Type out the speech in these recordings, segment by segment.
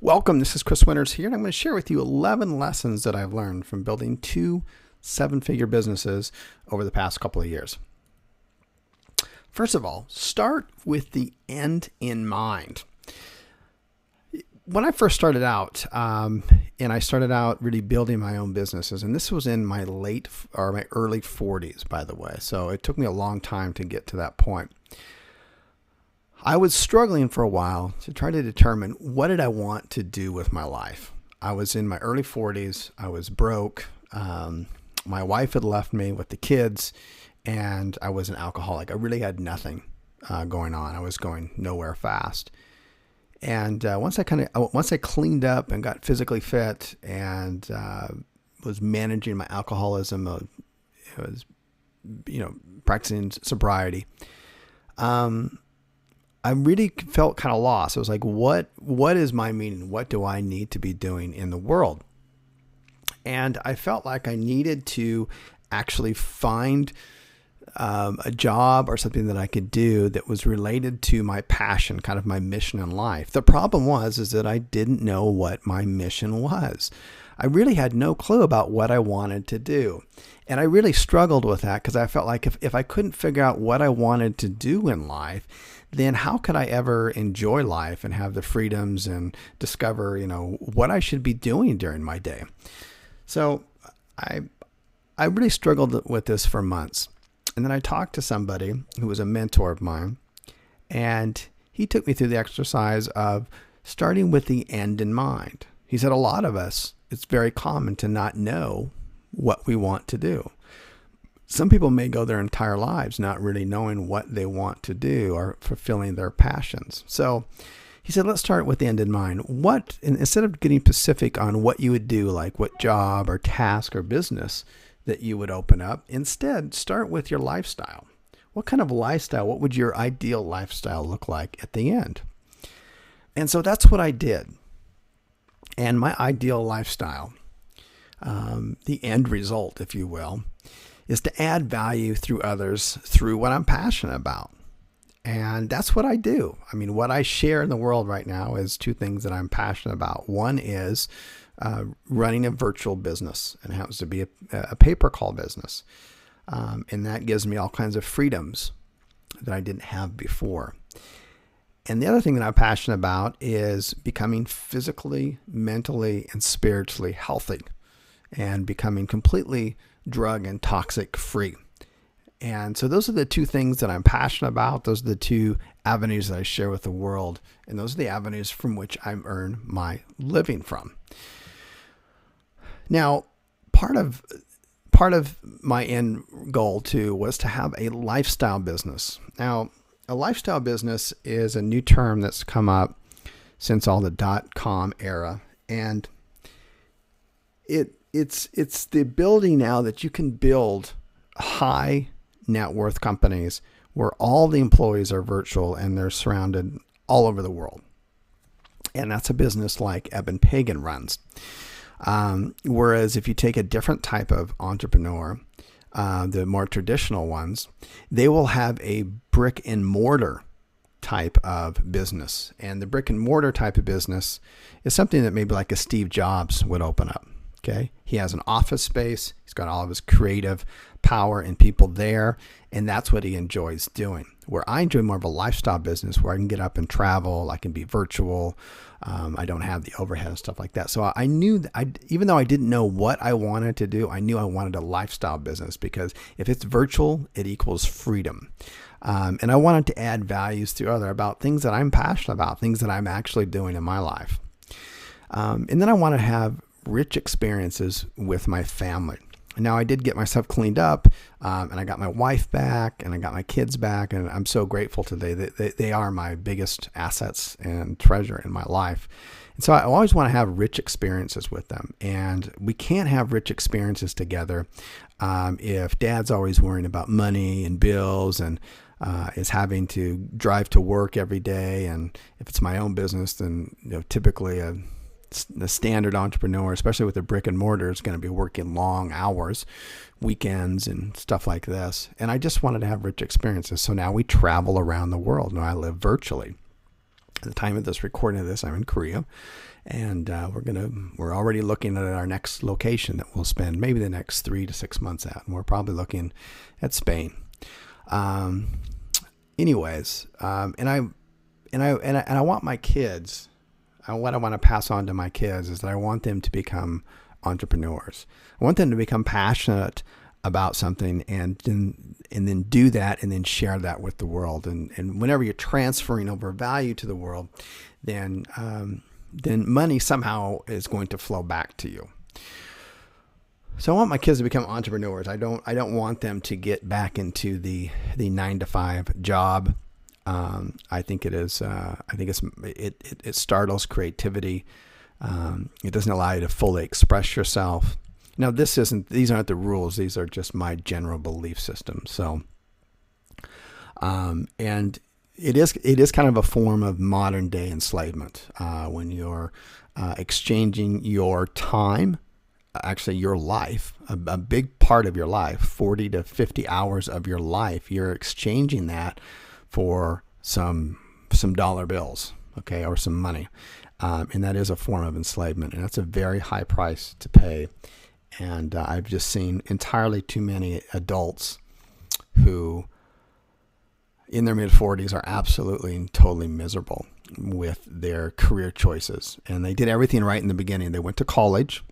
Welcome, this is Chris Winters here, and I'm going to share with you 11 lessons that I've learned from building 2 7-figure businesses over the past couple of years. First of all, start with the end in mind. When I first started out, and I started out really building my own businesses, and this was in my my early 40s, by the way, so it took me a long time to get to that point. I was struggling for a while to try to determine what did I want to do with my life. I was in my early 40s. I was broke. My wife had left me with the kids, and I was an alcoholic. I really had nothing going on. I was going nowhere fast. And once I cleaned up and got physically fit and was managing my alcoholism, I was practicing sobriety. I really felt kind of lost. I was like, what is my meaning? What do I need to be doing in the world? And I felt like I needed to actually find a job or something that I could do that was related to my passion, kind of my mission in life. The problem is that I didn't know what my mission was. I really had no clue about what I wanted to do. And I really struggled with that because I felt like if I couldn't figure out what I wanted to do in life, then how could I ever enjoy life and have the freedoms and discover, what I should be doing during my day? So I really struggled with this for months. And then I talked to somebody who was a mentor of mine, and he took me through the exercise of starting with the end in mind. He said a lot of us, it's very common to not know what we want to do. Some people may go their entire lives not really knowing what they want to do or fulfilling their passions. So he said, let's start with the end in mind. Instead of getting specific on what you would do, like what job or task or business that you would open up, instead start with your lifestyle. What kind of lifestyle, what would your ideal lifestyle look like at the end? And so that's what I did. And my ideal lifestyle, the end result, if you will, is to add value through others through what I'm passionate about. And that's what I do. I mean, what I share in the world right now is 2 things that I'm passionate about. One is running a virtual business, and it happens to be a pay-per-call business. And that gives me all kinds of freedoms that I didn't have before. And the other thing that I'm passionate about is becoming physically, mentally, and spiritually healthy and becoming completely drug and toxic free. And so those are the 2 things that I'm passionate about. Those are the 2 avenues that I share with the world. And those are the avenues from which I earn my living from. Now, part of my end goal too was to have a lifestyle business. Now, a lifestyle business is a new term that's come up since all the .com era. And it's the ability now that you can build high net worth companies where all the employees are virtual and they're surrounded all over the world. And that's a business like Eben Pagan runs. Whereas if you take a different type of entrepreneur, the more traditional ones, they will have a brick and mortar type of business. And the brick and mortar type of business is something that maybe like a Steve Jobs would open up. Okay. He has an office space. He's got all of his creative power and people there. And that's what he enjoys doing. Where I enjoy more of a lifestyle business where I can get up and travel. I can be virtual. I don't have the overhead and stuff like that. So I knew that even though I didn't know what I wanted to do, I knew I wanted a lifestyle business because if it's virtual, it equals freedom. And I wanted to add values to about things that I'm passionate about, things that I'm actually doing in my life. And then I want to have rich experiences with my family. Now I did get myself cleaned up, and I got my wife back and I got my kids back, and I'm so grateful today that they are my biggest assets and treasure in my life. And so I always want to have rich experiences with them, and we can't have rich experiences together if dad's always worrying about money and bills and is having to drive to work every day. And if it's my own business, then typically the standard entrepreneur, especially with a brick and mortar, is going to be working long hours, weekends and stuff like this. And I just wanted to have rich experiences. So now we travel around the world and I live virtually. At the time of this recording of this, I'm in Korea, and we're already looking at our next location that we'll spend maybe the next 3 to 6 months at, and we're probably looking at Spain. Anyways, and I want my kids. What I want to pass on to my kids is that I want them to become entrepreneurs. I want them to become passionate about something and then do that and then share that with the world. And whenever you're transferring over value to the world, then money somehow is going to flow back to you. So I want my kids to become entrepreneurs. I don't want them to get back into the 9-to-5 job. I think it startles creativity. It doesn't allow you to fully express yourself. Now, these aren't the rules. These are just my general belief system. So, and it is kind of a form of modern day enslavement, when you're exchanging your time, actually your life, a big part of your life, 40 to 50 hours of your life, you're exchanging that for some dollar bills, okay, or some money. And that is a form of enslavement, and that's a very high price to pay. And I've just seen entirely too many adults who, in their mid-40s, are absolutely and totally miserable with their career choices. And they did everything right in the beginning. They went to college.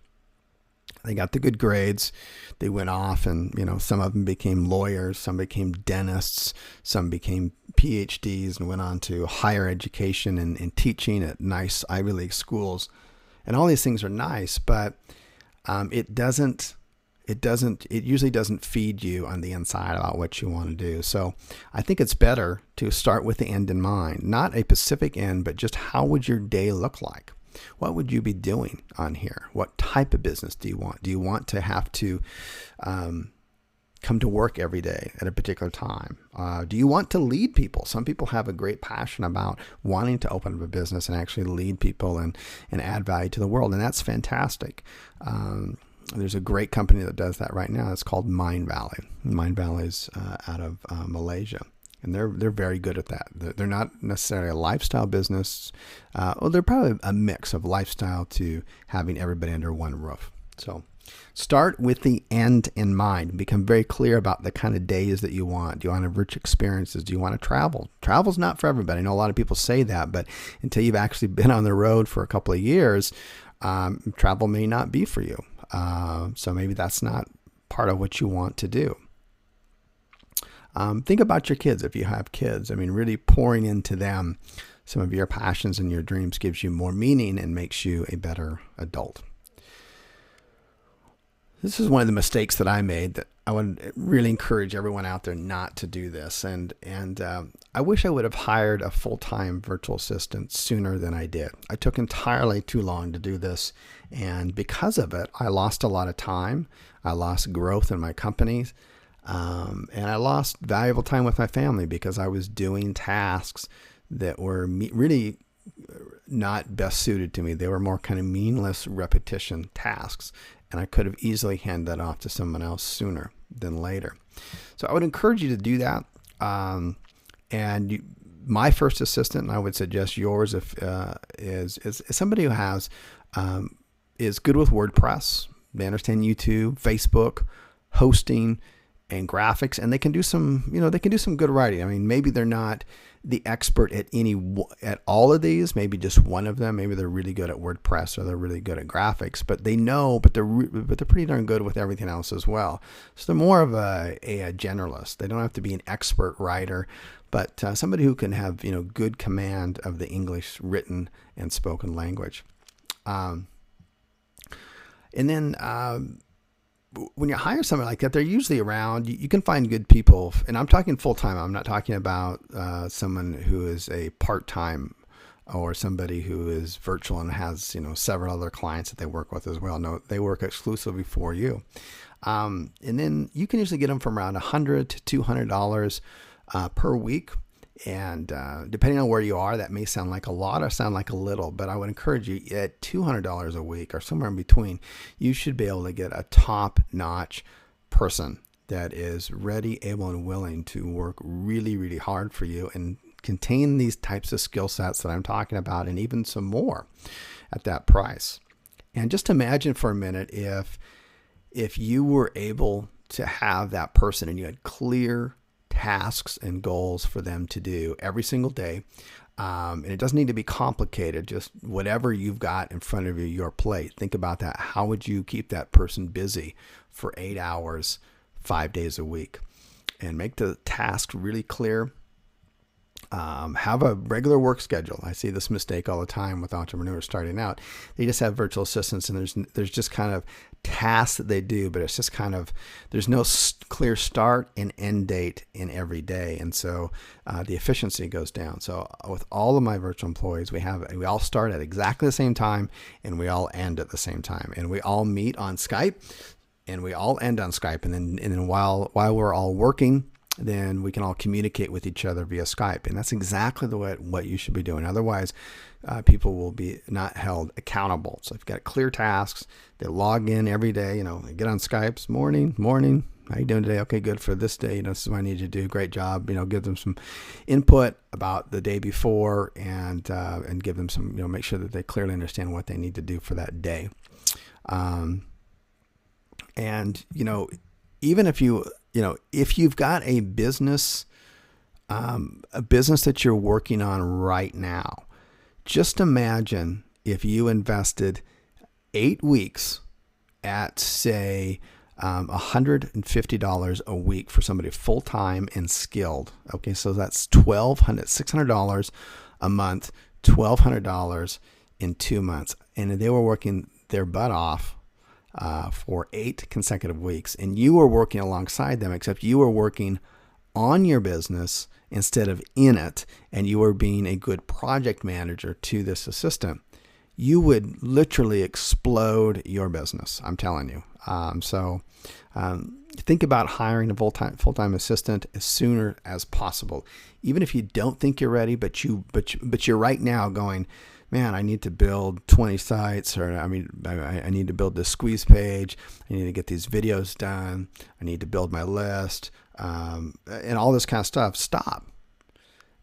They got the good grades. They went off and, some of them became lawyers. Some became dentists. Some became PhDs and went on to higher education and teaching at nice Ivy League schools. And all these things are nice, but it usually doesn't feed you on the inside about what you want to do. So I think it's better to start with the end in mind, not a specific end, but just how would your day look like? What would you be doing on here? What type of business do you want? Do you want to have to come to work every day at a particular time? Do you want to lead people? Some people have a great passion about wanting to open up a business and actually lead people and add value to the world, and that's fantastic. There's a great company that does that right now. It's called Mindvalley. Mindvalley's out of Malaysia. And they're very good at that. They're not necessarily a lifestyle business. They're probably a mix of lifestyle to having everybody under one roof. So start with the end in mind. Become very clear about the kind of days that you want. Do you want to have rich experiences? Do you want to travel? Travel's not for everybody. I know a lot of people say that, but until you've actually been on the road for a couple of years, travel may not be for you. So maybe that's not part of what you want to do. Think about your kids if you have kids. I mean, really pouring into them some of your passions and your dreams gives you more meaning and makes you a better adult. This is one of the mistakes that I made that I would really encourage everyone out there not to do this. And I wish I would have hired a full-time virtual assistant sooner than I did. I took entirely too long to do this. And because of it, I lost a lot of time. I lost growth in my companies. And I lost valuable time with my family because I was doing tasks that were really not best suited to me. They were more kind of meaningless repetition tasks, and I could have easily handed that off to someone else sooner than later. So I would encourage you to do that. My first assistant, and I would suggest yours, is somebody who is good with WordPress. They understand YouTube, Facebook, hosting, and graphics, and they can do some good writing. I mean, maybe they're not the expert at all of these, maybe just one of them. Maybe they're really good at WordPress or they're really good at graphics, but they're pretty darn good with everything else as well. So they're more of a generalist. They don't have to be an expert writer, but somebody who can have, good command of the English written and spoken language. And then, when you hire someone like that, they're usually around. You can find good people, and I'm talking full-time. I'm not talking about someone who is a part-time or somebody who is virtual and has, several other clients that they work with as well. No, they work exclusively for you. And then you can usually get them from around $100 to $200 per week. And depending on where you are, that may sound like a lot or sound like a little, but I would encourage you at $200 a week or somewhere in between, you should be able to get a top-notch person that is ready, able, and willing to work really, really hard for you and contain these types of skill sets that I'm talking about, and even some more at that price. And just imagine for a minute if you were able to have that person and you had clear tasks and goals for them to do every single day. And it doesn't need to be complicated, just whatever you've got in front of you, your plate. Think about that. How would you keep that person busy for 8 hours, 5 days a week? And make the task really clear. Have a regular work schedule. I see this mistake all the time with entrepreneurs starting out. They just have virtual assistants, and there's just kind of tasks that they do, but it's just kind of, there's no clear start and end date in every day. And so the efficiency goes down. So with all of my virtual employees, we all start at exactly the same time, and we all end at the same time, and we all meet on Skype, and we all end on Skype. And then while we're all working, then we can all communicate with each other via Skype. And that's exactly what you should be doing. Otherwise, people will be not held accountable. So if you've got clear tasks, they log in every day, they get on Skype, morning, how you doing today? Okay, good for this day. This is what I need you to do. Great job. Give them some input about the day before, and give them some, make sure that they clearly understand what they need to do for that day. Even if you've got a business that you're working on right now, just imagine if you invested 8 weeks at, say, $150 a week for somebody full-time and skilled. Okay, so that's $600 a month, $1,200 in 2 months. And they were working their butt off for 8 consecutive weeks, and you were working alongside them, except you were working on your business instead of in it, and you were being a good project manager to this assistant. You would literally explode your business, I'm telling you. Think about hiring a full-time assistant as sooner as possible, even if you don't think you're ready, but you're right now going, man, I need to build 20 sites, or I need to build this squeeze page. I need to get these videos done. I need to build my list, and all this kind of stuff. Stop.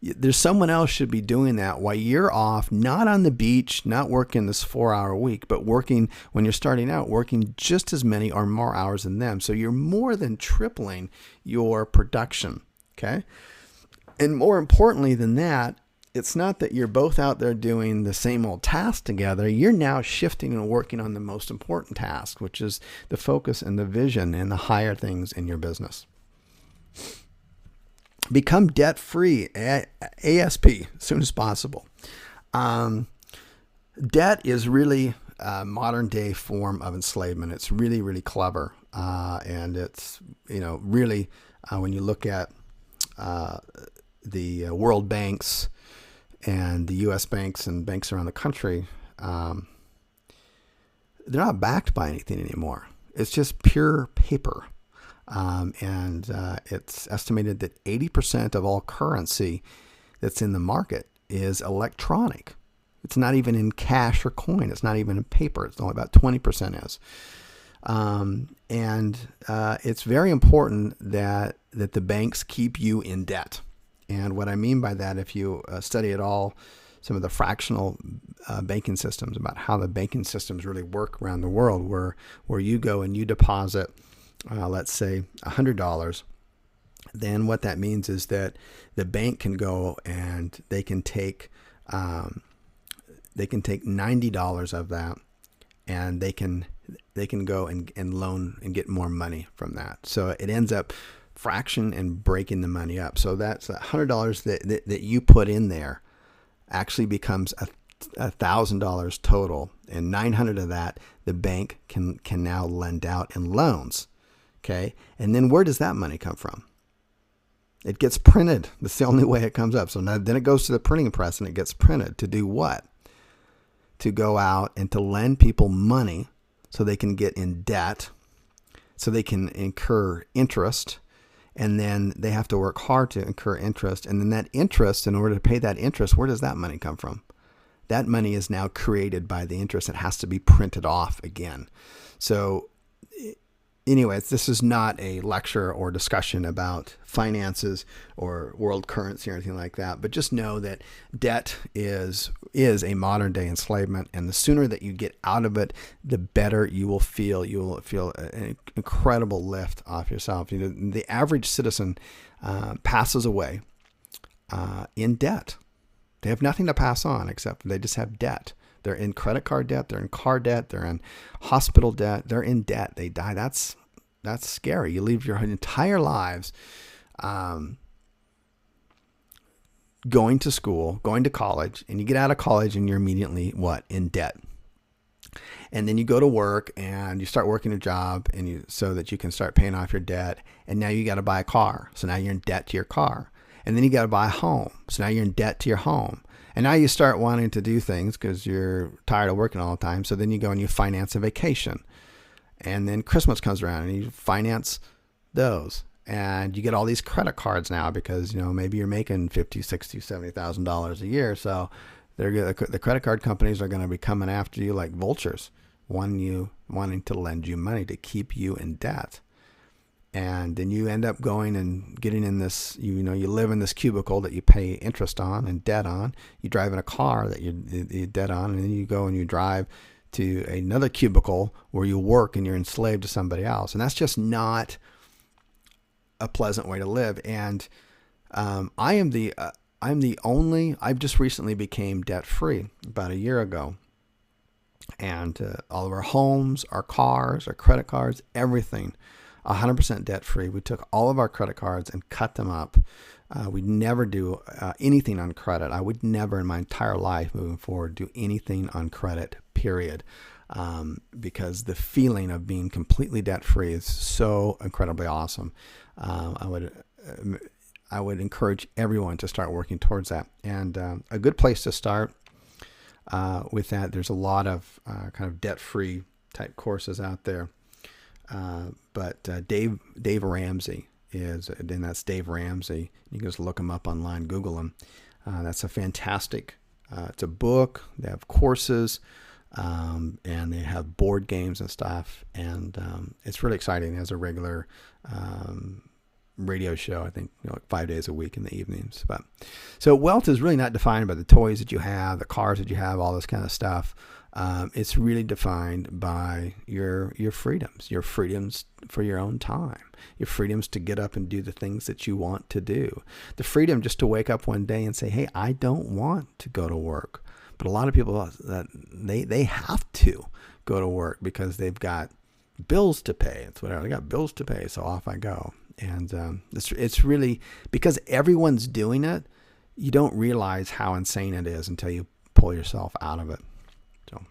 There's someone else should be doing that while you're off, not on the beach, not working this 4-hour week, but working when you're starting out, working just as many or more hours than them. So you're more than tripling your production. Okay. And more importantly than that, it's not that you're both out there doing the same old task together. You're now shifting and working on the most important task, which is the focus and the vision and the higher things in your business. Become debt-free ASP as soon as possible. Debt is really a modern day form of enslavement. It's really, really clever. And it's, really, when you look at the world banks, and the U.S. banks and banks around the country, they're not backed by anything anymore. It's just pure paper. It's estimated that 80% of all currency that's in the market is electronic. It's not even in cash or coin. It's not even in paper. It's only about 20% is. It's very important that the banks keep you in debt. And what I mean by that, if you study at all some of the fractional banking systems, about how the banking systems really work around the world, where you go and you deposit, let's say $100, then what that means is that the bank can go and they can take $90 of that, and they can go and loan and get more money from that. So it ends up fraction and breaking the money up. So that's $100 that you put in there actually becomes $1,000 total, and 900 of that the bank can now lend out in loans. Okay, and then where does that money come from? It gets printed. That's the only way it comes up. So now, then it goes to the printing press and it gets printed to do what? To go out and to lend people money so they can get in debt, so they can incur interest. And then they have to work hard to incur interest. And then that interest, in order to pay that interest, where does that money come from? That money is now created by the interest. It has to be printed off again. So anyways, this is not a lecture or discussion about finances or world currency or anything like that, but just know that debt is a modern day enslavement, and the sooner that you get out of it, the better you will feel. You will feel an incredible lift off yourself. The average citizen passes away in debt. They have nothing to pass on except they just have debt. They're in credit card debt. They're in car debt. They're in hospital debt. They're in debt. They die. That's scary. You live your entire lives going to school, going to college, and you get out of college and you're immediately what? In debt. And then you go to work and you start working a job so that you can start paying off your debt. And now you got to buy a car. So now you're in debt to your car. And then you got to buy a home. So now you're in debt to your home. And now you start wanting to do things because you're tired of working all the time. So then you go and you finance a vacation. And then Christmas comes around and you finance those. And you get all these credit cards now because, maybe you're making $50,000, $60,000, $70,000 a year. So the credit card companies are going to be coming after you like vultures, wanting to lend you money to keep you in debt. And then you end up going and getting in this, you live in this cubicle that you pay interest on and debt on. You drive in a car that you debt on, and then you go and you drive to another cubicle where you work and you're enslaved to somebody else. And that's just not a pleasant way to live. And I've just recently became debt free about a year ago. And all of our homes, our cars, our credit cards, everything, 100% debt free. We took all of our credit cards and cut them up. We'd never do anything on credit. I would never in my entire life moving forward do anything on credit, period. Because the feeling of being completely debt free is so incredibly awesome. I would encourage everyone to start working towards that. And a good place to start with that, there's a lot of kind of debt free type courses out there. But Dave Ramsey and that's Dave Ramsey. You can just look him up online, Google him. That's a fantastic, it's a book. They have courses, and they have board games and stuff. And it's really exciting. He has a regular radio show, I think, like 5 days a week in the evenings. But so wealth is really not defined by the toys that you have, the cars that you have, all this kind of stuff. It's really defined by your freedoms for your own time, your freedoms to get up and do the things that you want to do, the freedom just to wake up one day and say, hey, I don't want to go to work. But a lot of people that they have to go to work because they've got bills to pay. It's whatever. I got bills to pay, so off I go. And it's really because everyone's doing it. You don't realize how insane it is until you pull yourself out of it. So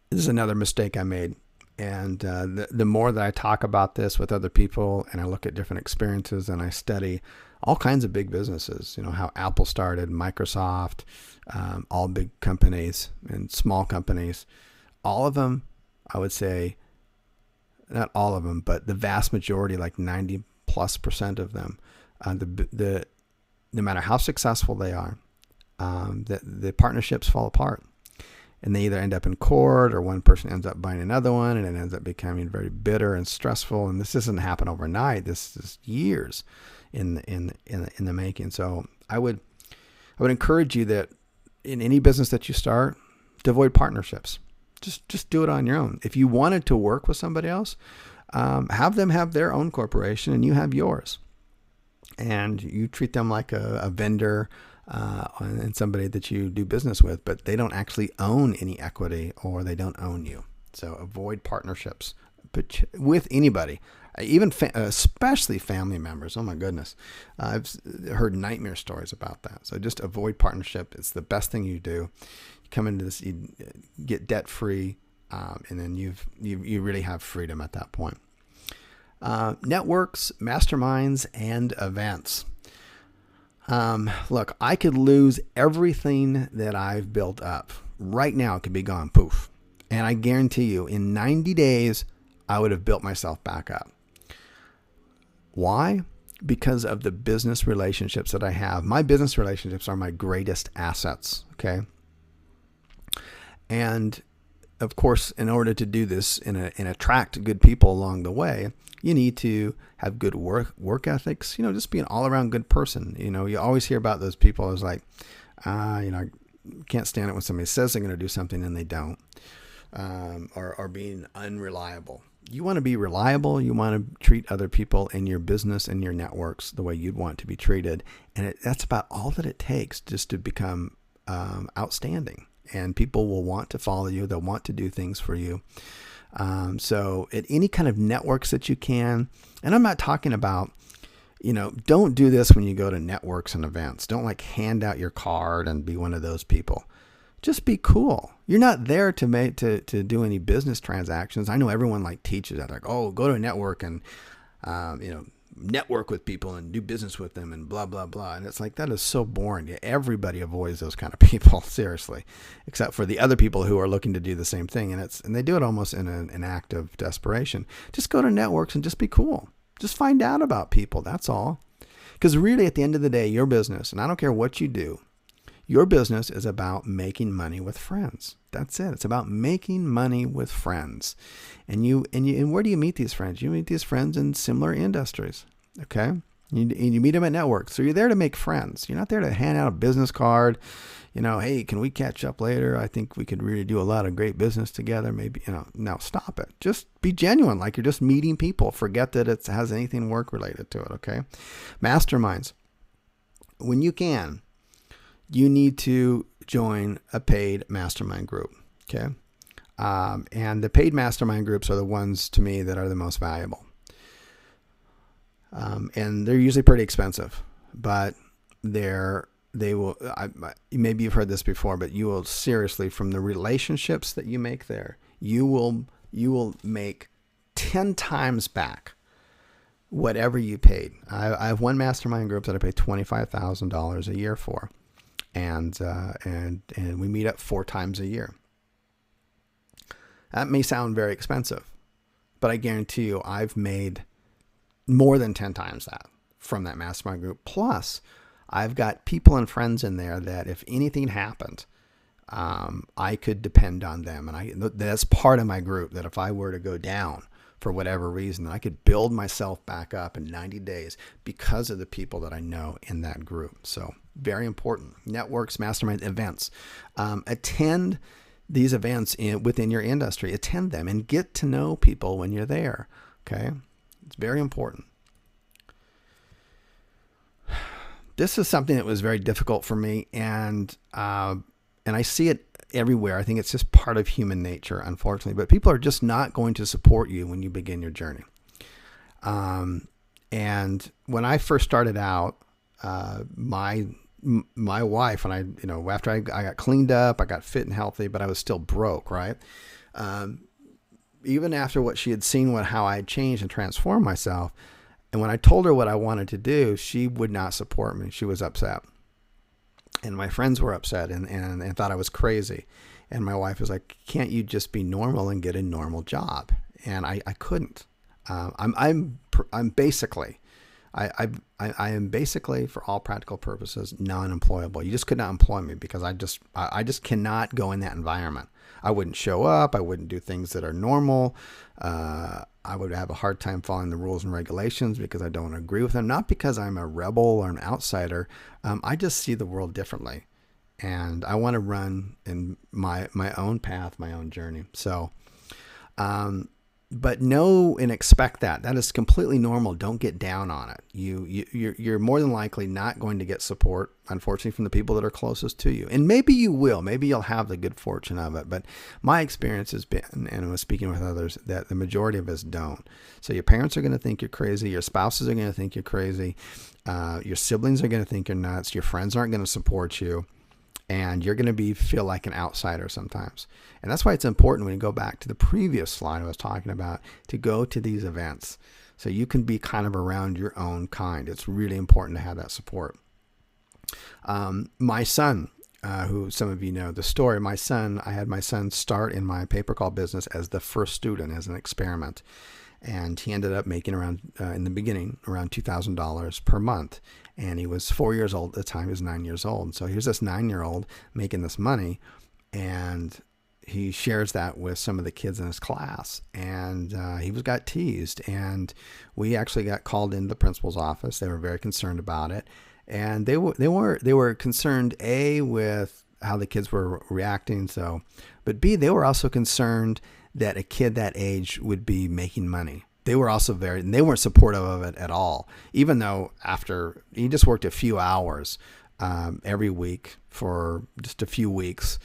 this is another mistake I made. And the more that I talk about this with other people and I look at different experiences and I study all kinds of big businesses, how Apple started, Microsoft, all big companies and small companies, all of them, I would say, not all of them, but the vast majority, like 90+% of them, no matter how successful they are, the partnerships fall apart. And they either end up in court or one person ends up buying another one and it ends up becoming very bitter and stressful. And this doesn't happen overnight. This is years in the making. So I would encourage you that in any business that you start, to avoid partnerships. Just do it on your own. If you wanted to work with somebody else, have them have their own corporation and you have yours. And you treat them like a vendor and somebody that you do business with, but they don't actually own any equity or they don't own you. So avoid partnerships with anybody, even especially family members. Oh my goodness. I've heard nightmare stories about that. So just avoid partnership. It's the best thing you do. You come into this, you get debt free, and then you really have freedom at that point. Networks, masterminds, and events. Look, I could lose everything that I've built up. Right now, it could be gone, poof. And I guarantee you, in 90 days, I would have built myself back up. Why? Because of the business relationships that I have. My business relationships are my greatest assets, okay? And of course, in order to do this and attract good people along the way, you need to have good work ethics, just be an all around good person. You always hear about those people who's like, I can't stand it when somebody says they're going to do something and they don't, or being unreliable. You want to be reliable. You want to treat other people in your business and your networks the way you'd want to be treated. And that's about all that it takes just to become outstanding. And people will want to follow you. They'll want to do things for you. So at any kind of networks that you can, and I'm not talking about, don't do this when you go to networks and events. Don't like hand out your card and be one of those people. Just be cool. You're not there to do any business transactions. I know everyone like teaches that, like, oh, go to a network and, network with people and do business with them and blah, blah, blah. And it's like, that is so boring. Everybody avoids those kind of people, seriously, except for the other people who are looking to do the same thing. And they do it almost in an act of desperation. Just go to networks and just be cool. Just find out about people. That's all. Because really, at the end of the day, your business, and I don't care what you do, your business is about making money with friends. That's it. It's about making money with friends. And where do you meet these friends? You meet these friends in similar industries. Okay. You meet them at networks. So you're there to make friends. You're not there to hand out a business card. Hey, can we catch up later? I think we could really do a lot of great business together. Maybe, no, stop it. Just be genuine. Like you're just meeting people. Forget that it has anything work related to it. Okay. Masterminds. When you can, you need to join a paid mastermind group. Okay. And the paid mastermind groups are the ones to me that are the most valuable. And they're usually pretty expensive, but maybe you've heard this before, but you will seriously, from the relationships that you make there, you will make 10 times back whatever you paid. I have one mastermind group that I pay $25,000 a year for. And we meet up 4 times a year. That may sound very expensive, but I guarantee you I've made more than 10 times that from that mastermind group. Plus, I've got people and friends in there that if anything happened, I could depend on them. And that's part of my group, that if I were to go down for whatever reason, I could build myself back up in 90 days because of the people that I know in that group. So very important. Networks, mastermind, events. Attend these events within your industry. Attend them and get to know people when you're there. Okay. It's very important. This is something that was very difficult for me, and I see it everywhere. I think it's just part of human nature, unfortunately. But people are just not going to support you when you begin your journey. And when I first started out, my wife and I, after I got cleaned up, I got fit and healthy, but I was still broke, right? Even after what she had seen, how I had changed and transformed myself. And when I told her what I wanted to do, she would not support me. She was upset. And my friends were upset and thought I was crazy. And my wife was like, can't you just be normal and get a normal job? And I couldn't. I'm basically, I am basically, for all practical purposes, non-employable. You just could not employ me because I just cannot go in that environment. I wouldn't show up. I wouldn't do things that are normal. I would have a hard time following the rules and regulations because I don't agree with them. Not because I'm a rebel or an outsider. I just see the world differently. And I want to run in my own path, my own journey. So, but know and expect that. That is completely normal. Don't get down on it. You're more than likely not going to get support, unfortunately, from the people that are closest to you. And maybe you will. Maybe you'll have the good fortune of it. But my experience has been, and I was speaking with others, that the majority of us don't. So your parents are going to think you're crazy. Your spouses are going to think you're crazy. Your siblings are going to think you're nuts. Your friends aren't going to support you. And you're going to feel like an outsider sometimes. And that's why it's important, when you go back to the previous slide I was talking about, to go to these events so you can be kind of around your own kind. It's really important to have that support. My son, who some of you know the story, I had my son start in my pay-per-call business as the first student, as an experiment. And he ended up making around, in the beginning, around $2,000 per month. And he was 4 years old at the time. He was 9 years old. So here's this 9-year-old making this money. And he shares that with some of the kids in his class, and he got teased, and we actually got called into the principal's office. They were very concerned about it, and they were concerned, A, with how the kids were reacting, but B, they were also concerned that a kid that age would be making money. They were also they weren't supportive of it at all, even though after he just worked a few hours every week for just a few weeks.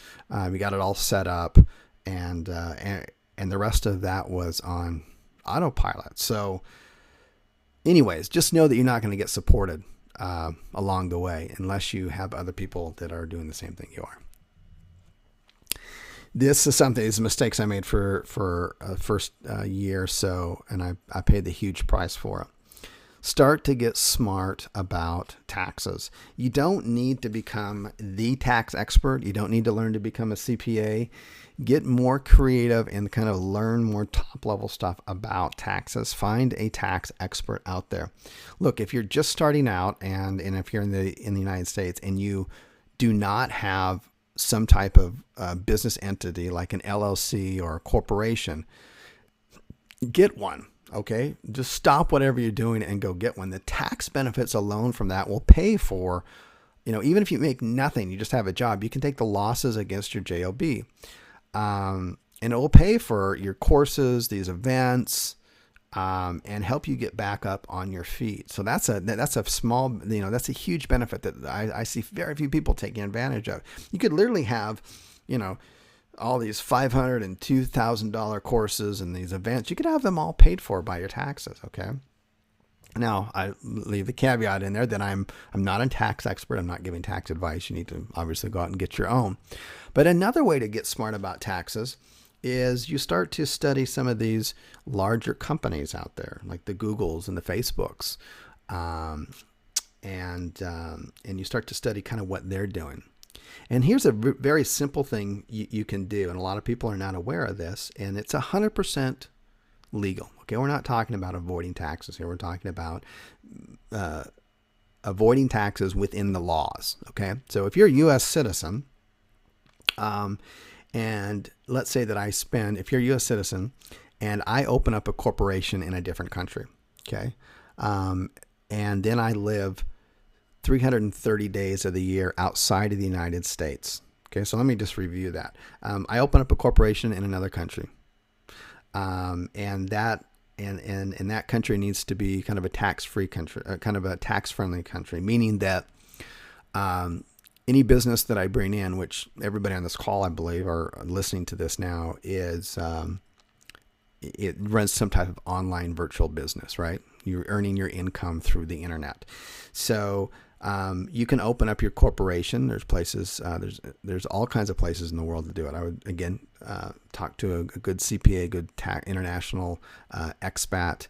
We got it all set up, and the rest of that was on autopilot. So anyways, just know that you're not going to get supported along the way unless you have other people that are doing the same thing you are. These mistakes I made for first year or so, and I paid the huge price for it. Start to get smart about taxes. You don't need to become the tax expert. You don't need to learn to become a CPA. Get more creative and kind of learn more top-level stuff about taxes. Find a tax expert out there. Look, if you're just starting out, and if you're in the United States and you do not have some type of business entity like an LLC or a corporation, get one. Okay, just stop whatever you're doing and go get one. The tax benefits alone from that will pay for, even if you make nothing, you just have a job, you can take the losses against your JOB. And it will pay for your courses, these events, and help you get back up on your feet. So that's a small, that's a huge benefit that I see very few people taking advantage of. You could literally have, all these $500 and $2,000 courses and these events. You could have them all paid for by your taxes. Okay. Now I leave the caveat in there that I'm not a tax expert. I'm not giving tax advice. You need to obviously go out and get your own. But another way to get smart about taxes is you start to study some of these larger companies out there, like the Googles and the Facebooks, and you start to study kind of what they're doing. And here's a very simple thing you can do, and a lot of people are not aware of this, and it's 100% legal. Okay, we're not talking about avoiding taxes here. We're talking about avoiding taxes within the laws. Okay, so if you're a U.S. citizen, and let's say that if you're a U.S. citizen, and I open up a corporation in a different country, okay, and then I live 330 days of the year outside of the United States. Okay, so let me just review that. I open up a corporation in another country, and that country needs to be kind of a tax-free country, kind of a tax-friendly country, meaning that any business that I bring in, which everybody on this call, I believe, are listening to this now, is it runs some type of online virtual business, right? You're earning your income through the internet. So you can open up your corporation. There's places, there's all kinds of places in the world to do it. I would, again, talk to a good CPA, good international expat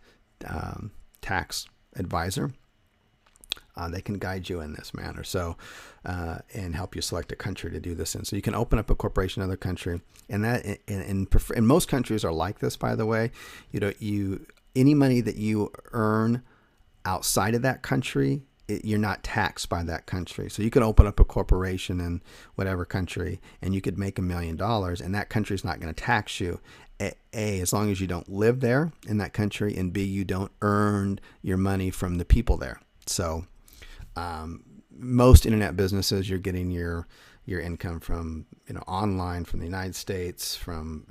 tax advisor. They can guide you in this manner. So, and help you select a country to do this in. So you can open up a corporation in another country, and that in most countries are like this, by the way. Any money that you earn outside of that country, you're not taxed by that country. So you could open up a corporation in whatever country, and you could make $1 million, and that country is not going to tax you. A, as long as you don't live there in that country, and B, you don't earn your money from the people there. So most internet businesses, you're getting your income from, online, from the United States, from,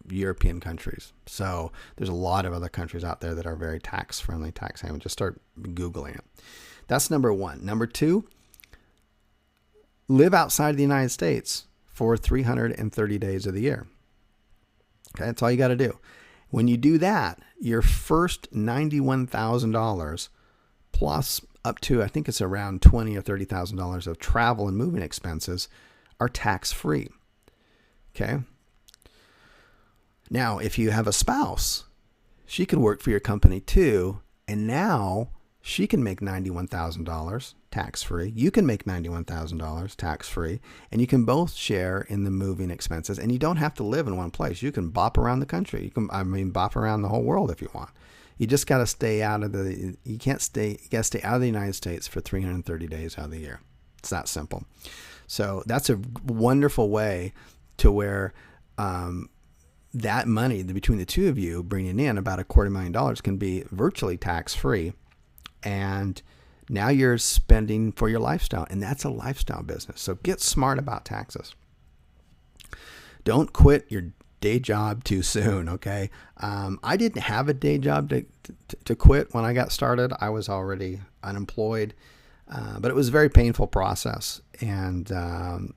European countries. So there's a lot of other countries out there that are very tax-friendly, tax-haven. Just start Googling it. That's number one. Number two, live outside of the United States for 330 days of the year. Okay, that's all you got to do. When you do that, your first $91,000 plus up to, I think it's around $20,000 or $30,000 of travel and moving expenses are tax-free. Okay. Now, if you have a spouse, she can work for your company too, and now she can make $91,000 tax-free. You can make $91,000 tax-free, and you can both share in the moving expenses, and you don't have to live in one place. You can bop around the country. Bop around the whole world if you want. You just got to stay out of you got to stay out of the United States for 330 days out of the year. It's that simple. So that's a wonderful way to where that money between the two of you bringing in about $250,000 can be virtually tax-free. And now you're spending for your lifestyle, and that's a lifestyle business. So get smart about taxes. Don't quit your day job too soon, okay? I didn't have a day job to quit when I got started. I was already unemployed, but it was a very painful process. And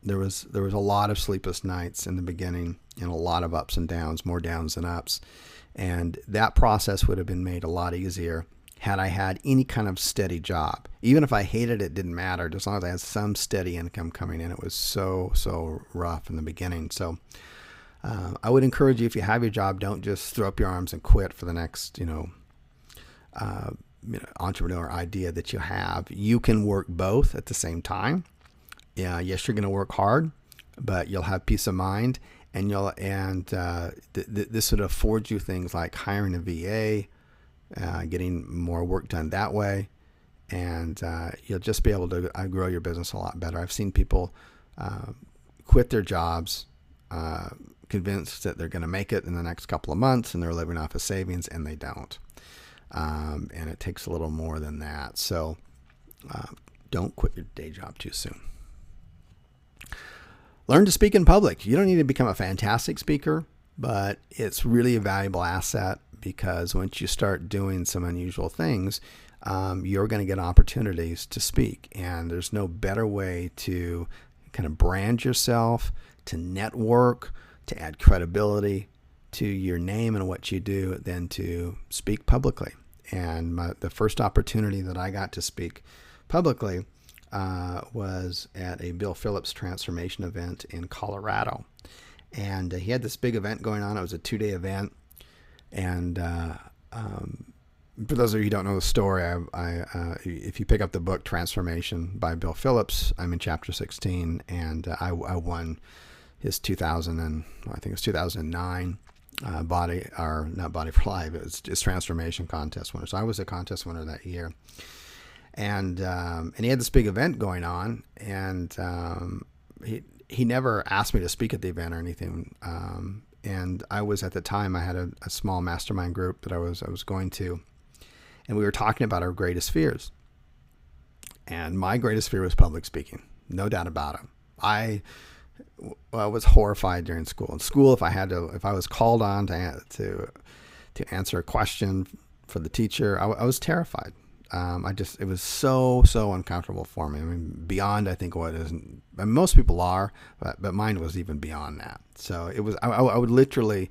there was a lot of sleepless nights in the beginning and a lot of ups and downs, more downs than ups. And that process would have been made a lot easier had I had any kind of steady job. Even if I hated it, it didn't matter. As long as I had some steady income coming in. It was so rough in the beginning. So I would encourage you, if you have your job, don't just throw up your arms and quit for the next, entrepreneur idea that you have. You can work both at the same time. Yeah, yes, you're going to work hard, but you'll have peace of mind, and this would afford you things like hiring a VA, getting more work done that way, and you'll just be able to grow your business a lot better. I've seen people quit their jobs, convinced that they're going to make it in the next couple of months, and they're living off of savings, and they don't. And it takes a little more than that. So don't quit your day job too soon. Learn to speak in public. You don't need to become a fantastic speaker, but it's really a valuable asset, because once you start doing some unusual things, you're going to get opportunities to speak. And there's no better way to kind of brand yourself, to network, to add credibility to your name and what you do than to speak publicly. And the first opportunity that I got to speak publicly was at a Bill Phillips transformation event in Colorado. And he had this big event going on. It was a 2-day event. And for those of you who don't know the story, if you pick up the book Transformation by Bill Phillips, I'm in chapter 16, and I won his 2009 not Body for Life. It was his transformation contest winner. So I was a contest winner that year, and he had this big event going on, and he never asked me to speak at the event or anything. And I was, at the time, I had a small mastermind group that I was going to, and we were talking about our greatest fears. And my greatest fear was public speaking, no doubt about it. I was horrified during school. In school, if I was called on to answer a question for the teacher, I was terrified. It was so uncomfortable for me. I mean, beyond, I think, what is, most people are, but mine was even beyond that. So it was, I would literally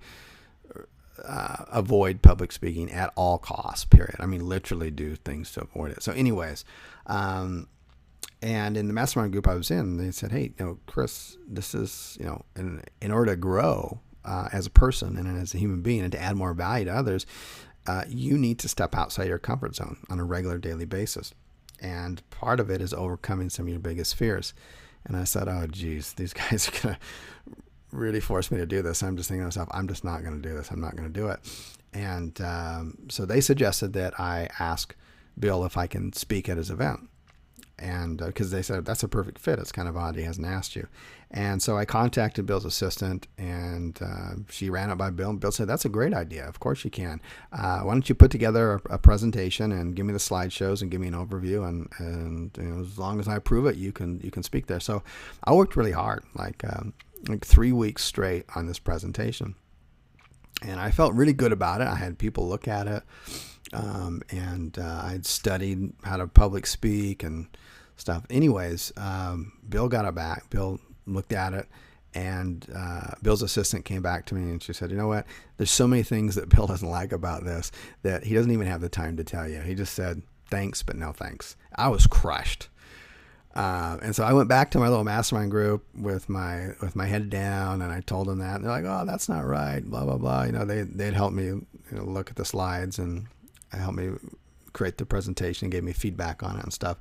avoid public speaking at all costs, period. I mean, literally do things to avoid it. So anyways, and in the mastermind group I was in, they said, hey, Chris, this is, in order to grow as a person and as a human being and to add more value to others, you need to step outside your comfort zone on a regular daily basis. And part of it is overcoming some of your biggest fears. And I said, oh, geez, these guys are going to really force me to do this. I'm just thinking to myself, I'm just not going to do this. I'm not going to do it. And so they suggested that I ask Bill if I can speak at his event. And because they said, that's a perfect fit. It's kind of odd he hasn't asked you. And so I contacted Bill's assistant, and she ran it by Bill. And Bill said, that's a great idea. Of course you can. Why don't you put together a presentation and give me the slideshows and give me an overview. And as long as I approve it, you can speak there. So I worked really hard, like 3 weeks straight on this presentation. And I felt really good about it. I had people look at it. And I'd studied how to public speak and stuff. Anyways, Bill got it back. Bill looked at it, and Bill's assistant came back to me, and she said, you know what? There's so many things that Bill doesn't like about this that he doesn't even have the time to tell you. He just said, thanks, but no thanks. I was crushed. And so I went back to my little mastermind group with my head down, and I told them that, and they're like, oh, that's not right, blah, blah, blah. They'd help me look at the slides and help me create the presentation and gave me feedback on it and stuff.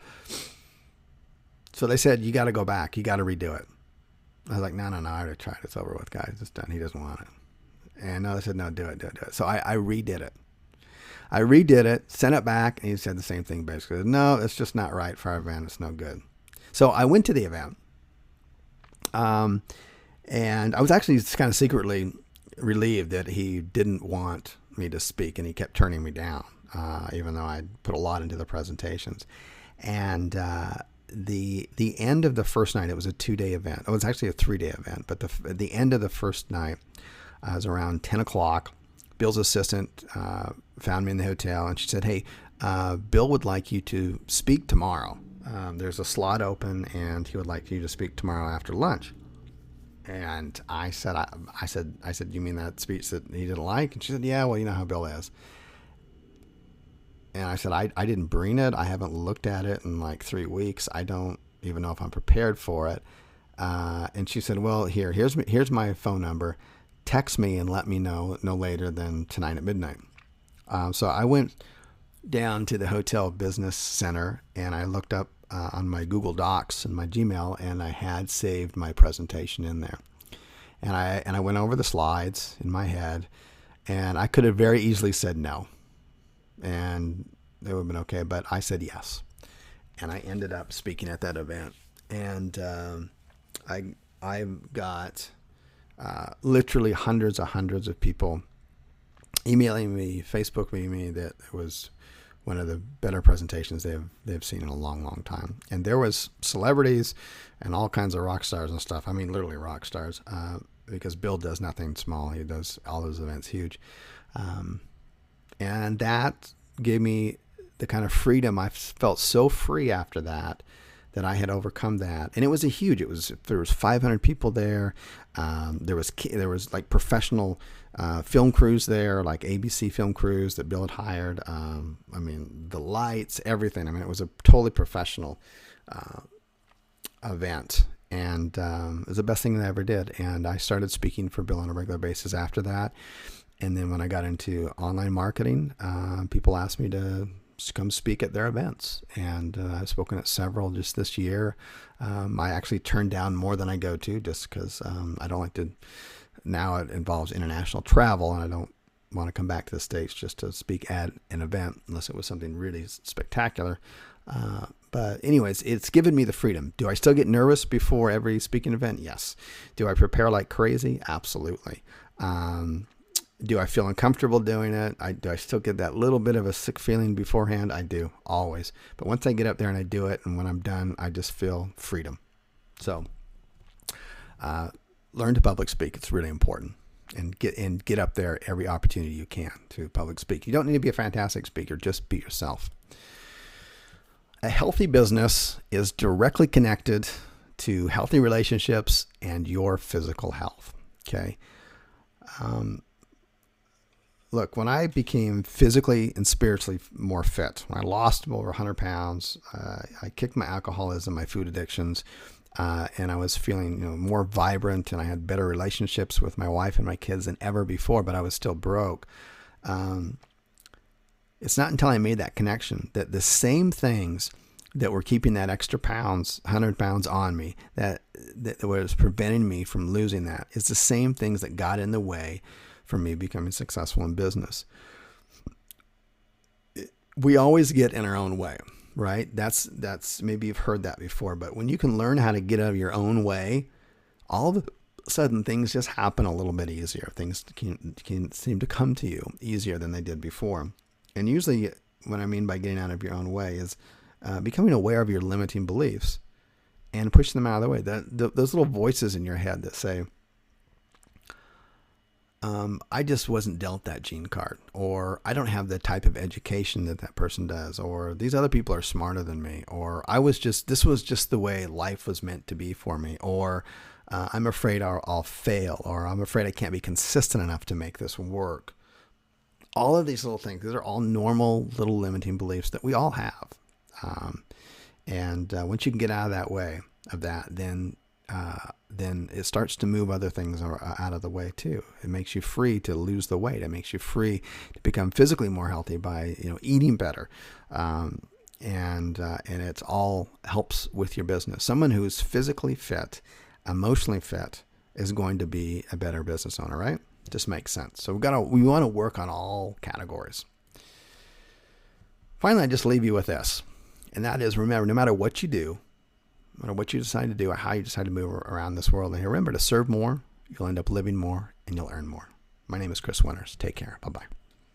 So they said, you got to go back. You got to redo it. I was like, no, I already tried. It's over with, guys. It's done. He doesn't want it. And no, they said, no, do it. So I redid it. I redid it, sent it back, and he said the same thing basically. No, it's just not right for our event. It's no good. So I went to the event. And I was actually just kind of secretly relieved that he didn't want me to speak, and he kept turning me down, even though I'd put a lot into the presentations. And the end of the first night, it was a 2-day event. It was actually a 3-day event, but the end of the first night was around 10 o'clock. Bill's assistant found me in the hotel, and she said, "Hey, Bill would like you to speak tomorrow. There's a slot open, and he would like you to speak tomorrow after lunch." And I said, "You mean that speech that he didn't like?" And she said, "Yeah, well, you know how Bill is." And I said, I didn't bring it. I haven't looked at it in like 3 weeks. I don't even know if I'm prepared for it. And she said, "Well, here's my phone number. Text me and let me know no later than tonight at midnight." So I went down to the hotel business center, and I looked up on my Google Docs and my Gmail, and I had saved my presentation in there. And I went over the slides in my head, and I could have very easily said no, and it would have been okay, but I said yes. And I ended up speaking at that event. And I got literally hundreds of people emailing me, Facebooking me that it was one of the better presentations they've seen in a long time. And there was celebrities and all kinds of rock stars and stuff. I mean, literally rock stars, because Bill does nothing small. He does all those events huge. And that gave me the kind of freedom. I felt so free after that I had overcome that. And it was there was 500 people there. There was like professional film crews there, like ABC film crews that Bill had hired. I mean, the lights, everything. I mean, it was a totally professional event. And it was the best thing that I ever did. And I started speaking for Bill on a regular basis after that. And then when I got into online marketing, people asked me to come speak at their events. And I've spoken at several just this year. I actually turned down more than I go to, just because I don't like to. Now it involves international travel, and I don't want to come back to the States just to speak at an event unless it was something really spectacular. But anyways, it's given me the freedom. Do I still get nervous before every speaking event? Yes. Do I prepare like crazy? Absolutely. Do I feel uncomfortable doing it? Do I still get that little bit of a sick feeling beforehand? I do, always. But once I get up there and I do it, and when I'm done, I just feel freedom. So learn to public speak. It's really important. And get up there every opportunity you can to public speak. You don't need to be a fantastic speaker. Just be yourself. A healthy business is directly connected to healthy relationships and your physical health. Okay. Look, when I became physically and spiritually more fit, when I lost over 100 pounds, I kicked my alcoholism, my food addictions, and I was feeling, more vibrant, and I had better relationships with my wife and my kids than ever before, but I was still broke. It's not until I made that connection that the same things that were keeping that extra 100 pounds on me, that was preventing me from losing that, is the same things that got in the way for me becoming successful in business. We always get in our own way, right? That's maybe you've heard that before, but when you can learn how to get out of your own way, all of a sudden things just happen a little bit easier. Things can seem to come to you easier than they did before. And usually what I mean by getting out of your own way is becoming aware of your limiting beliefs and pushing them out of the way. Those little voices in your head that say, I just wasn't dealt that gene card, or I don't have the type of education that person does, or these other people are smarter than me, or this was just the way life was meant to be for me, or I'm afraid I'll fail, or I'm afraid I can't be consistent enough to make this work. All of these little things, these are all normal little limiting beliefs that we all have. And once you can get out of that way of that, then it starts to move other things out of the way too. It makes you free to lose the weight. It makes you free to become physically more healthy by eating better, and it's all helps with your business. Someone who is physically fit, emotionally fit, is going to be a better business owner, right? It just makes sense. So we want to work on all categories. Finally, I just leave you with this, and that is, remember, no matter what you do, no matter what you decide to do or how you decide to move around this world. And remember to serve more, you'll end up living more, and you'll earn more. My name is Qzx700. Take care. Bye-bye.